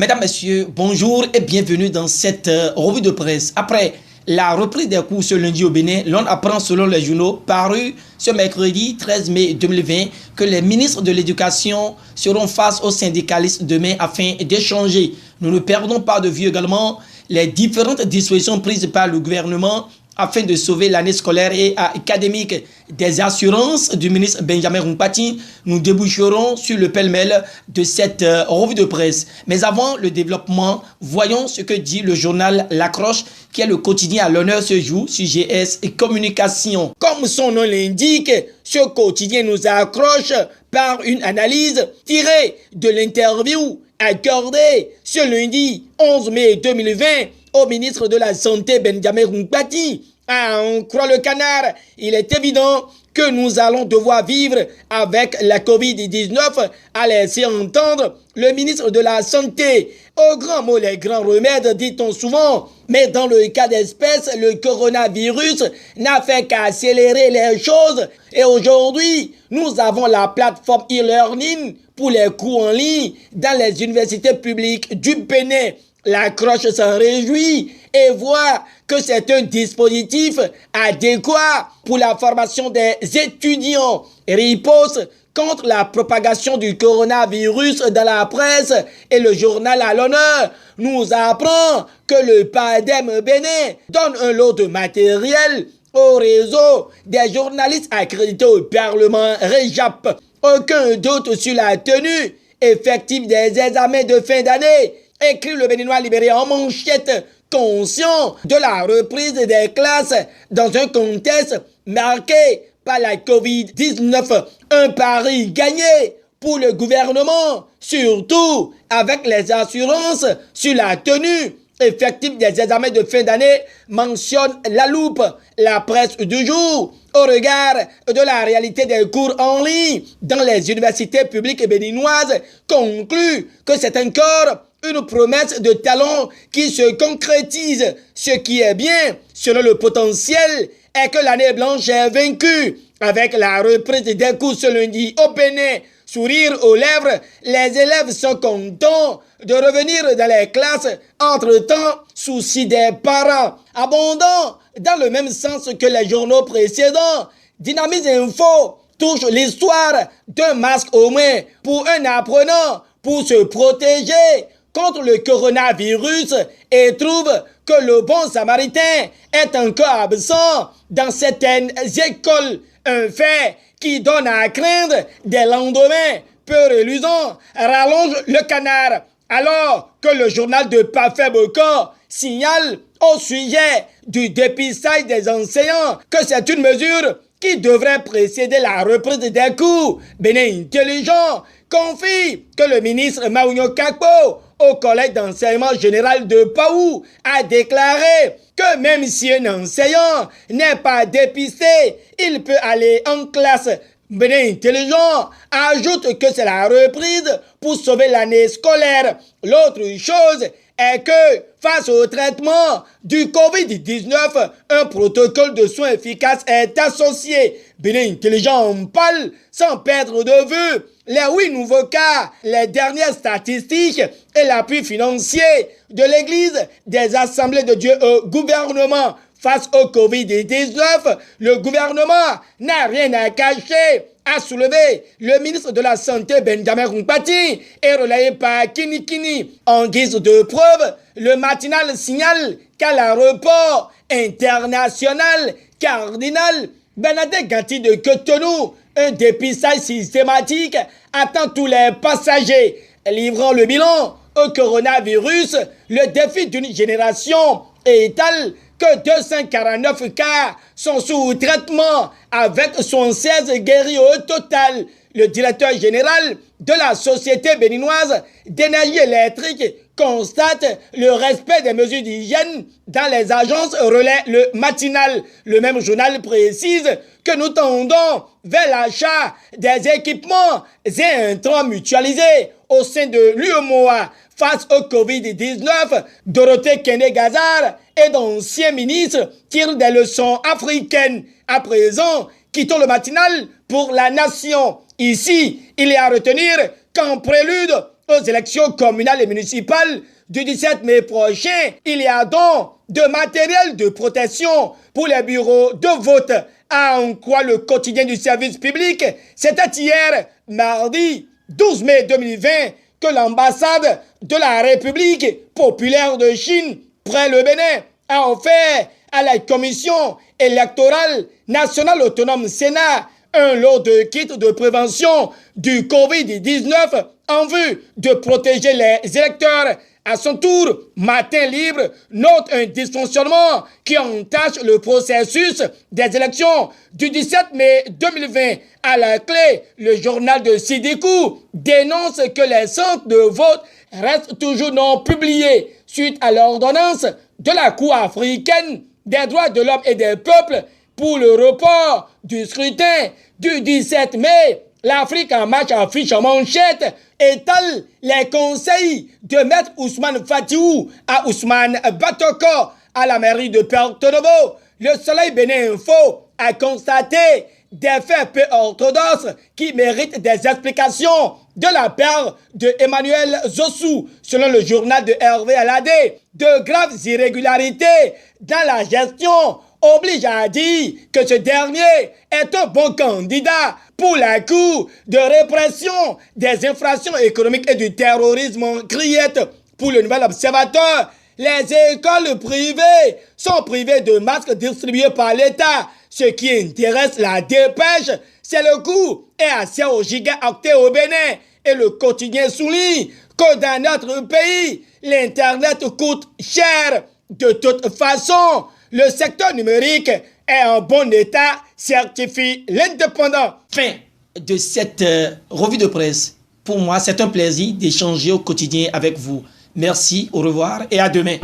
Mesdames, Messieurs, bonjour et bienvenue dans cette revue de presse. Après la reprise des cours ce lundi au Bénin, l'on apprend selon les journaux parus ce mercredi 13 mai 2020 que les ministres de l'Éducation seront face aux syndicalistes demain afin d'échanger. Nous ne perdons pas de vue également les différentes dispositions prises par le gouvernement afin de sauver l'année scolaire et académique. Des assurances du ministre Benjamin Rumpati, nous déboucherons sur le pêle-mêle de cette revue de presse. Mais avant le développement, voyons ce que dit le journal L'Accroche, qui est le quotidien à l'honneur ce jour sur GS et Communication. Comme son nom l'indique, ce quotidien nous accroche par une analyse tirée de l'interview accordée ce lundi 11 mai 2020 au ministre de la Santé Benjamin Rumpati. À en croire le canard, il est évident que nous allons devoir vivre avec la Covid-19, a laissé entendre le ministre de la Santé. Au grand mot, les grands remèdes, dit-on souvent. Mais dans le cas d'espèce, le coronavirus n'a fait qu'accélérer les choses. Et aujourd'hui, nous avons la plateforme e-learning pour les cours en ligne dans les universités publiques du Bénin. L'Accroche s'en réjouit et voit que c'est un dispositif adéquat pour la formation des étudiants. Riposte contre la propagation du coronavirus dans la presse et le journal à l'honneur nous apprend que le PADEM Bénin donne un lot de matériel au réseau des journalistes accrédités au Parlement REJAP. Aucun doute sur la tenue effective des examens de fin d'année, écrit le Béninois libéré en manchette, conscient de la reprise des classes dans un contexte marqué par la Covid-19. Un pari gagné pour le gouvernement, surtout avec les assurances sur la tenue effective des examens de fin d'année, mentionne La Loupe. La presse du jour, au regard de la réalité des cours en ligne dans les universités publiques béninoises, conclut que c'est encore une promesse de talent qui se concrétise. Ce qui est bien, selon le potentiel, est que l'année blanche est vaincue. Avec la reprise des cours ce lundi au Bénin, sourire aux lèvres, les élèves sont contents de revenir dans les classes. Entre-temps, souci des parents. Abondant dans le même sens que les journaux précédents, Dynamis Info touche l'histoire d'un masque au moins pour un apprenant pour se protéger contre le coronavirus et trouve que le bon samaritain est encore absent dans certaines écoles. Un fait qui donne à craindre des lendemains peu reluisants, rallonge le canard. Alors que le journal de Parfait Bocor signale au sujet du dépistage des enseignants que c'est une mesure qui devrait précéder la reprise des cours. Bénin Intelligent confie que le ministre Maounio Kakpo au collège d'enseignement général de Paou a déclaré que même si un enseignant n'est pas dépisté, il peut aller en classe. Bénin Intelligent ajoute que c'est la reprise pour sauver l'année scolaire. L'autre chose est que face au traitement du Covid-19, un protocole de soins efficace est associé. Bénin Intelligent en parle sans perdre de vue les 8 nouveaux cas, les dernières statistiques et l'appui financier de l'Église des Assemblées de Dieu au gouvernement. Face au Covid-19, le gouvernement n'a rien à cacher, a soulevé le ministre de la Santé Benjamin Rumpati et relayé par Kini. En guise de preuve, le matinal signale qu'à l'aéroport international cardinal Bernadette Ganti de Cotonou, un dépistage systématique attend tous les passagers. Livrant le bilan au coronavirus, le défi d'une génération étale que 249 cas sont sous traitement avec 76 guéris au total. Le directeur général de la Société béninoise d'énergie électrique constate le respect des mesures d'hygiène dans les agences relais le matinal. Le même journal précise que nous tendons vers l'achat des équipements et intrants mutualisés au sein de l'UEMOA. Face au Covid-19, Dorothée Kende-Gazard et d'anciens ministres tirent des leçons africaines. À présent, quittons le matinal pour la nation. Ici, il est à retenir qu'en prélude aux élections communales et municipales du 17 mai prochain. Il y a donc de matériel de protection pour les bureaux de vote. En quoi le quotidien du service public, c'était hier, mardi 12 mai 2020, que l'ambassade de la République populaire de Chine, près le Bénin, a offert à la Commission électorale nationale autonome Sénat un lot de kits de prévention du Covid-19 en vue de protéger les électeurs. À son tour, Matin Libre note un dysfonctionnement qui entache le processus des élections du 17 mai 2020. À la clé, le journal de Sidikou dénonce que les centres de vote restent toujours non publiés suite à l'ordonnance de la Cour africaine des droits de l'homme et des peuples pour le report du scrutin du 17 mai. L'Afrique en marche affiche en manchette étale les conseils de Maître Ousmane Fatiou à Ousmane Batoko à la mairie de Porto-Novo. Le Soleil Bénin Info a constaté des faits peu orthodoxes qui méritent des explications de la part de Emmanuel Zossou. Selon le journal de Hervé Aladé, de graves irrégularités dans la gestion oblige à dire que ce dernier est un bon candidat pour la Cour de répression des infractions économiques et du terrorisme criette. Pour le nouvel observateur, les écoles privées sont privées de masques distribués par l'État. Ce qui intéresse la dépêche, c'est le coût et accès aux gigaoctets au Bénin. Et le quotidien souligne que dans notre pays, l'Internet coûte cher. De toute façon, le secteur numérique est en bon état, certifie l'indépendant. Fin de cette revue de presse. Pour moi, c'est un plaisir d'échanger au quotidien avec vous. Merci, au revoir et à demain.